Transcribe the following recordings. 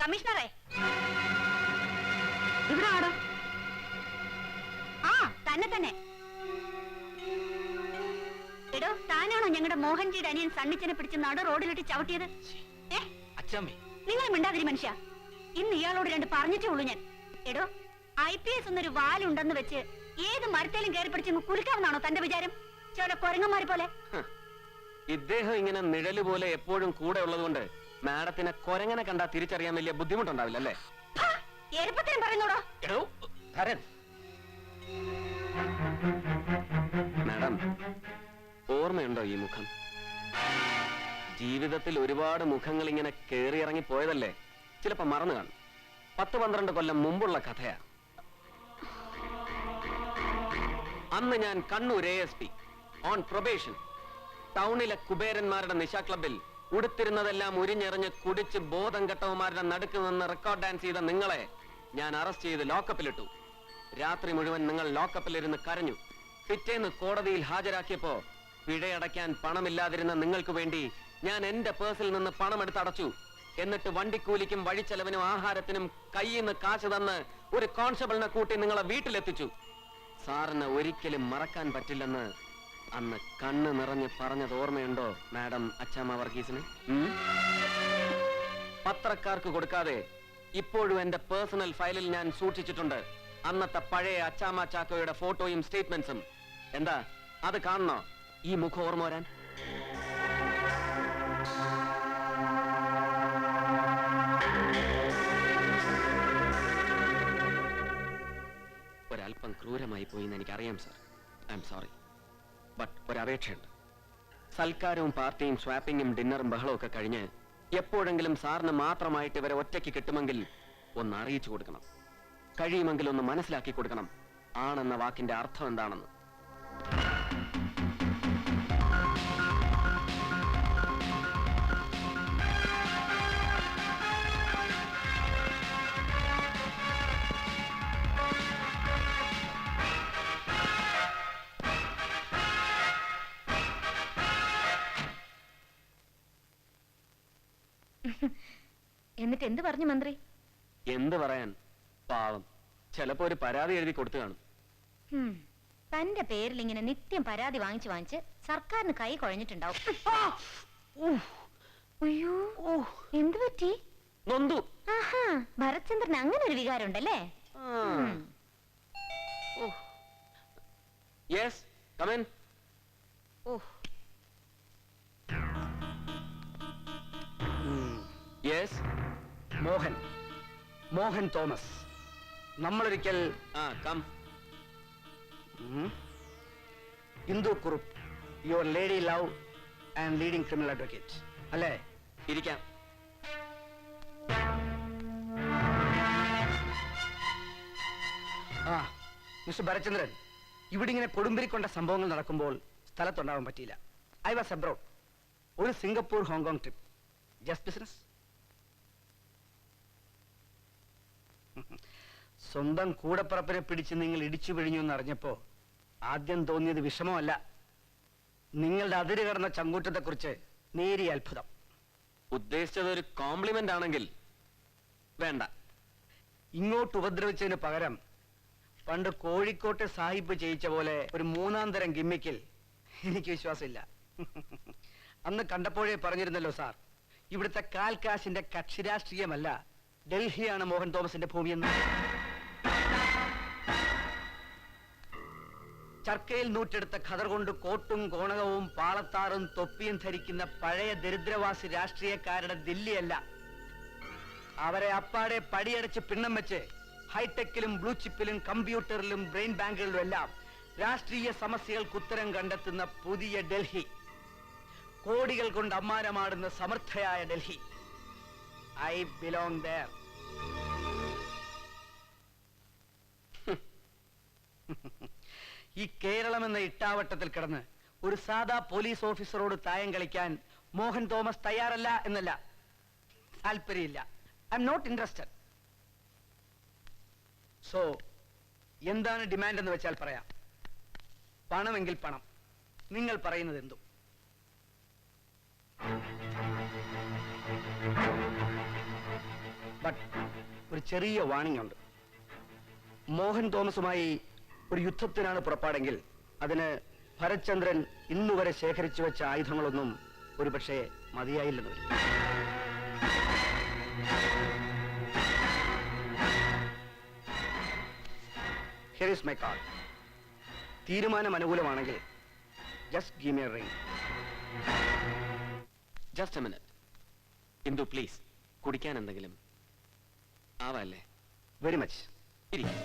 കമ്മീഷണറെ ഇവിടെ ആടോ. ആ തന്നെ തന്നെ. എടോ, താനാണോ ഞങ്ങളുടെ മോഹൻജിയുടെ അനിയൻ സണ്ണിച്ചനെ പിടിച്ച് നട റോഡിലിട്ട് ചവിട്ടിയത്? നിങ്ങൾ മിണ്ടാതിരി മനുഷ്യ. ഇന്ന് ഇയാളോട് രണ്ട് പറഞ്ഞിട്ടേ ഉള്ളൂ ഞാൻ. എടോ, IPS എന്നൊരു വാലുണ്ടെന്ന് വെച്ച് ഏത് മരത്തേലും കയറി പിടിച്ച് കുലുക്കാവുന്നാണോ തന്റെ വിചാരം? ചില കൊരങ്ങന്മാരെ പോലെ. ഇദ്ദേഹം ഇങ്ങനെ നിഴല് പോലെ എപ്പോഴും കൂടെ ഉള്ളതുകൊണ്ട് മാഡത്തിനെ കൊരങ്ങനെ കണ്ടാ തിരിച്ചറിയാൻ വലിയ ബുദ്ധിമുട്ടുണ്ടാവില്ല അല്ലേ? എരുപ്പത്തിനും പറയുന്നോടോ. മാഡം, ഓർമ്മയുണ്ടോ ഈ മുഖം? ജീവിതത്തിൽ ഒരുപാട് മുഖങ്ങൾ ഇങ്ങനെ കേറിയിറങ്ങി പോയതല്ലേ, ചിലപ്പോ മറന്നു കാണും. 10-12 കൊല്ലം മുമ്പുള്ള കഥയാ. അന്ന് ഞാൻ കണ്ണൂർ ASP ഓൺ പ്രൊബേഷൻ ടൗണിലെ കുബേരന്മാരുടെ നിശാ ക്ലബിൽ ഉടുത്തിരുന്നതെല്ലാം ഉരിഞ്ഞെറിഞ്ഞ് കുടിച്ച് ബോധം കെട്ടവന്മാരുടെ നടുക്ക് നിന്ന് റെക്കോർഡ് ഡാൻസ് ചെയ്ത നിങ്ങളെ ഞാൻ അറസ്റ്റ് ചെയ്ത് ലോക്കപ്പിലിട്ടു. രാത്രി മുഴുവൻ നിങ്ങൾ ലോക്കപ്പിലിരുന്ന് കരഞ്ഞു. പിറ്റേന്ന് കോടതിയിൽ ഹാജരാക്കിയപ്പോ പിഴയടയ്ക്കാൻ പണമില്ലാതിരുന്ന നിങ്ങൾക്ക് വേണ്ടി ഞാൻ എന്റെ പേഴ്സിൽ നിന്ന് പണമെടുത്തടച്ചു. എന്നിട്ട് വണ്ടിക്കൂലിക്കും വഴിച്ചെലവിനും ആഹാരത്തിനും കയ്യിൽ നിന്ന് കാശ് തന്ന് ഒരു കോൺസ്റ്റബിളിനെ കൂട്ടി നിങ്ങളെ വീട്ടിലെത്തിച്ചു. സാറിന് ഒരിക്കലും മറക്കാൻ പറ്റില്ലെന്ന് അന്ന് കണ്ണ് നിറഞ്ഞ് പറഞ്ഞത് ഓർമ്മയുണ്ടോ മാഡം അച്ചാമ്മ വർഗീസിന്? പത്രക്കാർക്ക് കൊടുക്കാതെ ഇപ്പോഴും എന്റെ പേഴ്സണൽ ഫയലിൽ ഞാൻ സൂക്ഷിച്ചിട്ടുണ്ട് അന്നത്തെ പഴയ അച്ചാമ്മ ചാക്കോയുടെ ഫോട്ടോയും സ്റ്റേറ്റ്മെന്റ്സും. എന്താ അത് കാണണോ ഈ മുഖം ഓർമ്മ വരാൻ? ഒരല്പം ക്രൂരമായി പോയി എന്ന് എനിക്കറിയാം sir. I am sorry. But ഒരപേക്ഷയുണ്ട്. സൽക്കാരവും പാർട്ടിയും സ്വാപ്പിങ്ങും ഡിന്നറും ബഹളവും ഒക്കെ കഴിഞ്ഞ് എപ്പോഴെങ്കിലും സാറിന് മാത്രമായിട്ട് ഇവരെ ഒറ്റയ്ക്ക് കിട്ടുമെങ്കിൽ ഒന്ന് അറിയിച്ചു കൊടുക്കണം. കഴിയുമെങ്കിൽ ഒന്ന് മനസ്സിലാക്കി കൊടുക്കണം ആണെന്ന വാക്കിന്റെ അർത്ഥം എന്താണെന്ന്. എന്നിട്ട് എന്ത് പറഞ്ഞു മന്ത്രി? എന്ത് പറയാൻ, പാവം ചിലപ്പോ ഒരു പരാതി എഴുതി കൊടുത്തു കാണും. തന്റെ പേരിൽ ഇങ്ങനെ നിത്യം പരാതി വാങ്ങിച്ചു വാങ്ങിച്ച് സർക്കാരിന് കൈ കുഴഞ്ഞിട്ടുണ്ടാവും. അയ്യോ, എന്ത് പറ്റി? നൊന്തു. ആഹാ, ഭരത്ചന്ദ്രന് അങ്ങനെ ഒരു വികാരം ഉണ്ടല്ലേ? Yes, come in. Yes, Mohan Thomas. നമ്മളൊരിക്കൽ Hindu Kurup, your lady love and leading criminal advocate അല്ലേ? ഇരിക്കാം. മിസ്റ്റർ ഭരചന്ദ്രൻ, ഇവിടെ ഇങ്ങനെ കൊടുമ്പിരിക്കൊണ്ട സംഭവങ്ങൾ നടക്കുമ്പോൾ സ്ഥലത്തുണ്ടാവാൻ പറ്റിയില്ല. I was abroad. ഒരു Singapore Hong Kong trip. Just business. സ്വന്തം കൂടപ്പറപ്പിനെ പിടിച്ച് നിങ്ങൾ ഇടിച്ചു പിഴിഞ്ഞു എന്നറിഞ്ഞപ്പോ ആദ്യം തോന്നിയത് വിഷമമല്ല, നിങ്ങളുടെ അതിര് കടന്ന ചങ്കൂറ്റത്തെ കുറിച്ച് നേരിയ അത്ഭുതം. ഉദ്ദേശിച്ചത് ഒരു കോംപ്ലിമെന്റ് ആണെങ്കിൽ വേണ്ട. ഇങ്ങോട്ട് ഉപദ്രവിച്ചതിന് പകരം പണ്ട് കോഴിക്കോട്ടെ സാഹിബ് ചെയ്യിച്ച പോലെ ഒരു 3-ാം തരം ഗിമ്മിക്കിൽ എനിക്ക് വിശ്വാസമില്ല. അന്ന് കണ്ടപ്പോഴേ പറഞ്ഞിരുന്നല്ലോ സാർ, ഇവിടുത്തെ കാൽക്കാശിന്റെ കക്ഷി രാഷ്ട്രീയമല്ല, ഡൽഹിയാണ് മോഹൻ തോമസിന്റെ ഭൂമിയെന്ന്. ചർക്കയിൽ നൂറ്റെടുത്ത ഖദർ കൊണ്ട് കോട്ടും കോണകവും പാളത്താറും തൊപ്പിയും ധരിക്കുന്ന പഴയ ദരിദ്രവാസി രാഷ്ട്രീയക്കാരുടെ ദില്ലിയല്ല. അവരെ അപ്പാടെ പടിയടച്ച് പിണ്ണം വെച്ച് ഹൈടെക്കിലും ബ്ലൂ ചിപ്പിലും കമ്പ്യൂട്ടറിലും ബ്രെയിൻ ബാങ്കുകളിലും എല്ലാം രാഷ്ട്രീയ സമസ്യകൾക്ക് ഉത്തരം കണ്ടെത്തുന്ന പുതിയ ഡൽഹി. കോടികൾ കൊണ്ട് അമ്മാനമാടുന്ന സമർത്ഥയായ ഡൽഹി. I belong there. ഈ കേരളം എന്ന ഇട്ടാവട്ടത്തിൽ കിടന്ന് ഒരു സാധാ പോലീസ് ഓഫീസറോട് തായം കളിക്കാൻ മോഹൻ തോമസ് തയ്യാറല്ല എന്നല്ല, താല്പര്യമില്ല. I am not interested. So എന്താണ് ഡിമാൻഡ് എന്ന് വെച്ചാൽ പറയാം. പണമെങ്കിൽ പണം, നിങ്ങൾ പറയുന്നത് എന്തും. ബട്ട് ഒരു ചെറിയ വാണിംഗ് ഉണ്ട്. മോഹൻ തോമസുമായി ഒരു യുദ്ധത്തിനാണ് പുറപ്പാടെങ്കിൽ അതിന് ഭരത്ചന്ദ്രൻ ഇന്നുവരെ ശേഖരിച്ചു വെച്ച ആയുധങ്ങളൊന്നും ഒരുപക്ഷെ മതിയായില്ലെന്ന് വരും. Here is my card. തീരുമാനം അനുകൂലമാണെങ്കിൽ just give me a ring. Just a minute. Indu please, കുടിക്കാൻ എന്തെങ്കിലും ആവല്ലേ? Very much. ഇരിക്കും.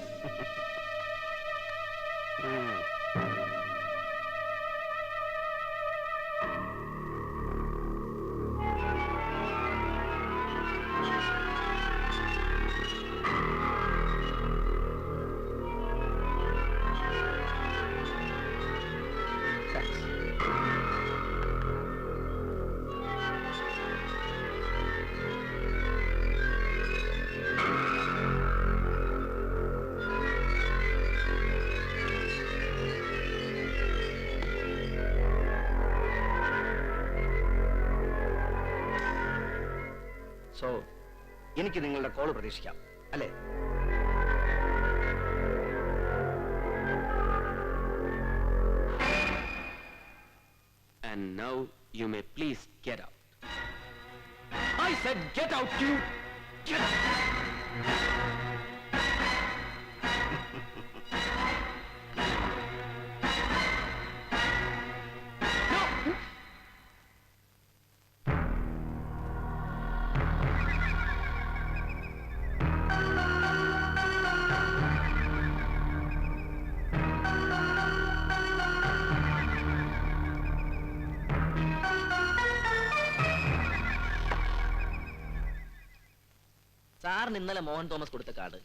സോ എനിക്ക് നിങ്ങളുടെ കോള് പ്രതീക്ഷിക്കാം അല്ലേ? And now you may please get out. I said get out, you! Get out! സാറിന് ഇന്നലെ മോഹൻ തോമസ് കൊടുത്ത കാർഡ്,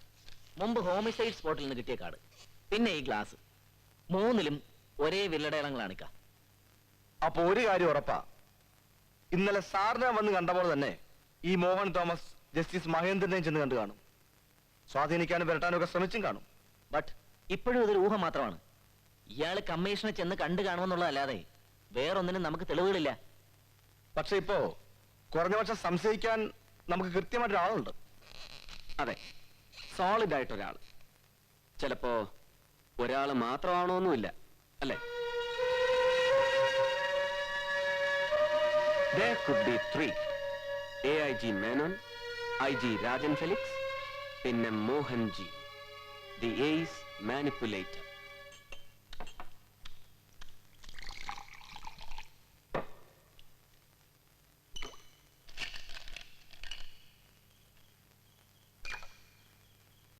മുമ്പ് ഹോമിസൈഡ് സ്പോട്ടിൽ നിന്ന് കിട്ടിയ കാർഡ്, പിന്നെ ഈ ഗ്ലാസ്, മൂന്നിലും ഒരേ വില്ലടയാളങ്ങളാണിക്ക. അപ്പൊ ഒരു കാര്യം ഉറപ്പാ, ഇന്നലെ സാറിനെ വന്ന് കണ്ടപ്പോൾ തന്നെ ഈ മോഹൻ തോമസ് ജസ്റ്റിസ് മഹേന്ദ്രനെയും ചെന്ന് കണ്ടു കാണും. സ്വാധീനിക്കാനും വരട്ടാനും ഒക്കെ ശ്രമിച്ചും കാണും. ബട്ട് ഇപ്പോഴും ഇതൊരു ഊഹം മാത്രമാണ്. ഇയാൾ കമ്മീഷനെ ചെന്ന് കണ്ടു കാണുമെന്നുള്ളതല്ലാതെ വേറൊന്നിനും നമുക്ക് തെളിവുകളില്ല. പക്ഷെ ഇപ്പോ കുറഞ്ഞ പക്ഷം സംശയിക്കാൻ നമുക്ക് കൃത്യമായിട്ടൊരാളുണ്ട്. അതെ, സോളിഡ് ആയിട്ടൊരാൾ. ചിലപ്പോ ഒരാൾ മാത്രമാണോന്നുമില്ല, അല്ലേ? There could be 3. AIG Menon, IG Rajan Felix, പിന്നെ മോഹൻജി, the ace manipulator.